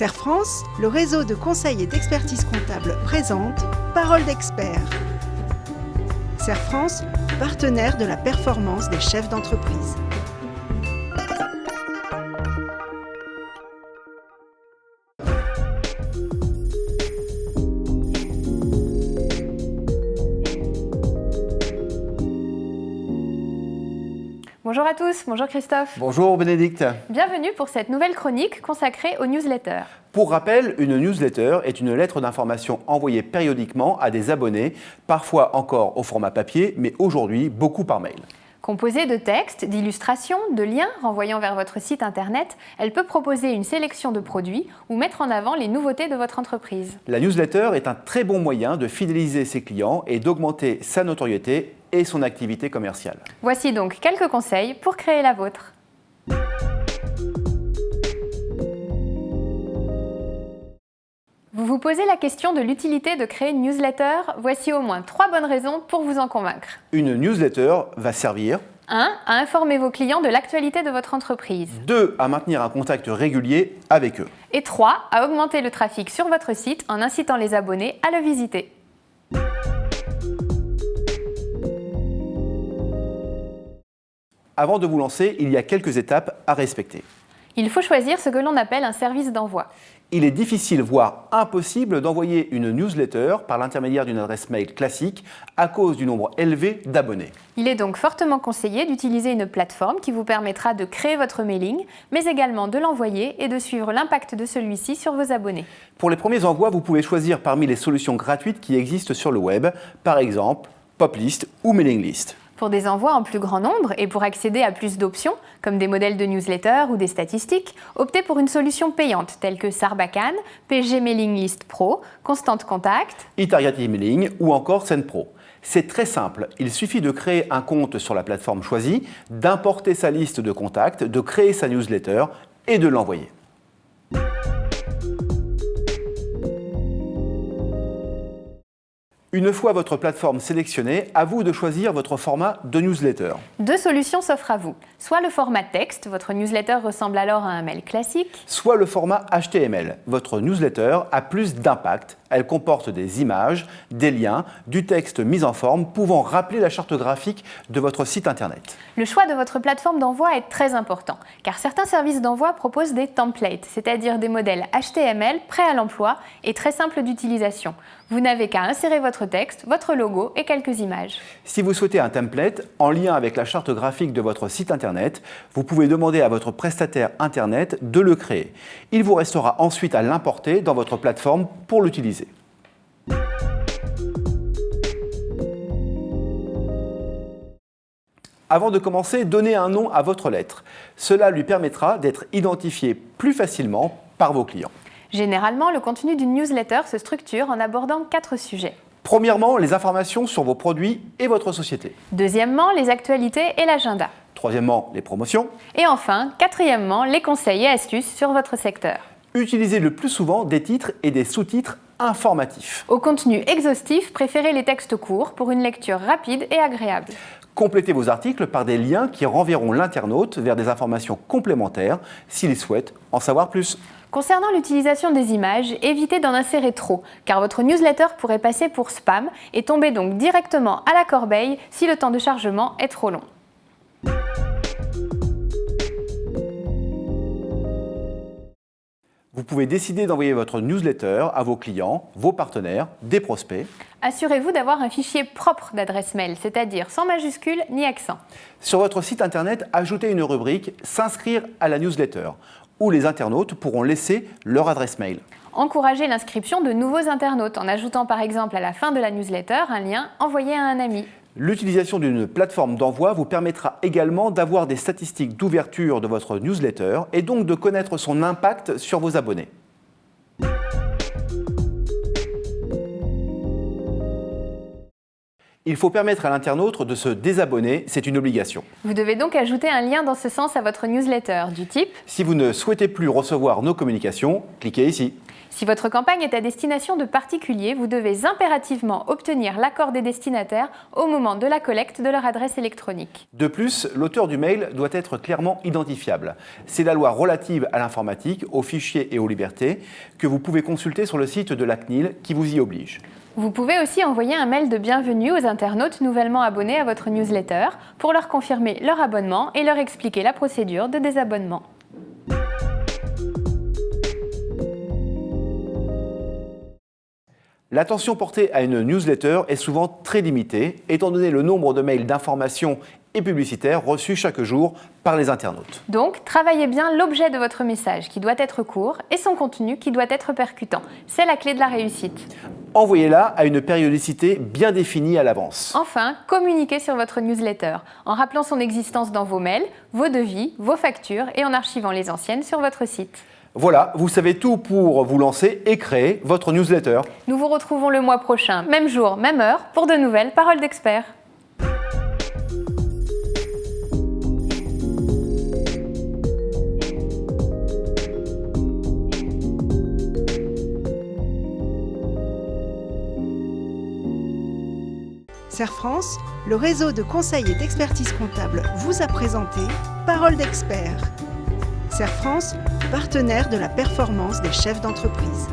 Serre-France, le réseau de conseil et d'expertise comptable présente Parole d'expert. Serre-France, partenaire de la performance des chefs d'entreprise. Bonjour à tous, bonjour Christophe. Bonjour Bénédicte. Bienvenue pour cette nouvelle chronique consacrée aux newsletters. Pour rappel, une newsletter est une lettre d'information envoyée périodiquement à des abonnés, parfois encore au format papier, mais aujourd'hui beaucoup par mail. Composée de textes, d'illustrations, de liens renvoyant vers votre site internet, elle peut proposer une sélection de produits ou mettre en avant les nouveautés de votre entreprise. La newsletter est un très bon moyen de fidéliser ses clients et d'augmenter sa notoriété et son activité commerciale. Voici donc quelques conseils pour créer la vôtre. Vous vous posez la question de l'utilité de créer une newsletter? Voici au moins 3 bonnes raisons pour vous en convaincre. Une newsletter va servir 1. À informer vos clients de l'actualité de votre entreprise. 2. À maintenir un contact régulier avec eux. Et 3. À augmenter le trafic sur votre site en incitant les abonnés à le visiter. Avant de vous lancer, il y a quelques étapes à respecter. Il faut choisir ce que l'on appelle un service d'envoi. Il est difficile, voire impossible, d'envoyer une newsletter par l'intermédiaire d'une adresse mail classique à cause du nombre élevé d'abonnés. Il est donc fortement conseillé d'utiliser une plateforme qui vous permettra de créer votre mailing, mais également de l'envoyer et de suivre l'impact de celui-ci sur vos abonnés. Pour les premiers envois, vous pouvez choisir parmi les solutions gratuites qui existent sur le web, par exemple Poplist ou Mailing List. Pour des envois en plus grand nombre et pour accéder à plus d'options, comme des modèles de newsletter ou des statistiques, optez pour une solution payante telle que Sarbacane, PG Mailing List Pro, Constant Contact, Itariati Mailing ou encore SendPro. C'est très simple, il suffit de créer un compte sur la plateforme choisie, d'importer sa liste de contacts, de créer sa newsletter et de l'envoyer. Une fois votre plateforme sélectionnée, à vous de choisir votre format de newsletter. 2 solutions s'offrent à vous. Soit le format texte, votre newsletter ressemble alors à un mail classique. Soit le format HTML. Votre newsletter a plus d'impact. Elle comporte des images, des liens, du texte mis en forme pouvant rappeler la charte graphique de votre site internet. Le choix de votre plateforme d'envoi est très important, car certains services d'envoi proposent des templates, c'est-à-dire des modèles HTML prêts à l'emploi et très simples d'utilisation. Vous n'avez qu'à insérer votre texte, votre logo et quelques images. Si vous souhaitez un template en lien avec la charte graphique de votre site internet, vous pouvez demander à votre prestataire internet de le créer. Il vous restera ensuite à l'importer dans votre plateforme pour l'utiliser. Avant de commencer, donnez un nom à votre lettre. Cela lui permettra d'être identifié plus facilement par vos clients. Généralement, le contenu d'une newsletter se structure en abordant 4 sujets. Premièrement, les informations sur vos produits et votre société. Deuxièmement, les actualités et l'agenda. Troisièmement, les promotions. Et enfin, quatrièmement, les conseils et astuces sur votre secteur. Utilisez le plus souvent des titres et des sous-titres informatifs. Au contenu exhaustif, préférez les textes courts pour une lecture rapide et agréable. Complétez vos articles par des liens qui renverront l'internaute vers des informations complémentaires s'il souhaite en savoir plus. Concernant l'utilisation des images, évitez d'en insérer trop, car votre newsletter pourrait passer pour spam et tomber donc directement à la corbeille si le temps de chargement est trop long. Vous pouvez décider d'envoyer votre newsletter à vos clients, vos partenaires, des prospects. Assurez-vous d'avoir un fichier propre d'adresse mail, c'est-à-dire sans majuscule ni accent. Sur votre site internet, ajoutez une rubrique « S'inscrire à la newsletter » où les internautes pourront laisser leur adresse mail. Encouragez l'inscription de nouveaux internautes en ajoutant par exemple à la fin de la newsletter un lien envoyé à un ami. L'utilisation d'une plateforme d'envoi vous permettra également d'avoir des statistiques d'ouverture de votre newsletter et donc de connaître son impact sur vos abonnés. Il faut permettre à l'internaute de se désabonner, c'est une obligation. Vous devez donc ajouter un lien dans ce sens à votre newsletter, du type « Si vous ne souhaitez plus recevoir nos communications, cliquez ici ». Si votre campagne est à destination de particuliers, vous devez impérativement obtenir l'accord des destinataires au moment de la collecte de leur adresse électronique. De plus, l'auteur du mail doit être clairement identifiable. C'est la loi relative à l'informatique, aux fichiers et aux libertés que vous pouvez consulter sur le site de la CNIL qui vous y oblige. Vous pouvez aussi envoyer un mail de bienvenue aux internautes nouvellement abonnés à votre newsletter pour leur confirmer leur abonnement et leur expliquer la procédure de désabonnement. L'attention portée à une newsletter est souvent très limitée, étant donné le nombre de mails d'information et publicitaires reçus chaque jour par les internautes. Donc, travaillez bien l'objet de votre message qui doit être court et son contenu qui doit être percutant. C'est la clé de la réussite. Envoyez-la à une périodicité bien définie à l'avance. Enfin, communiquez sur votre newsletter en rappelant son existence dans vos mails, vos devis, vos factures et en archivant les anciennes sur votre site. Voilà, vous savez tout pour vous lancer et créer votre newsletter. Nous vous retrouvons le mois prochain, même jour, même heure, pour de nouvelles paroles d'experts. Serfrance, le réseau de conseil et d'expertise comptable vous a présenté Paroles d'experts. Serfrance, partenaire de la performance des chefs d'entreprise.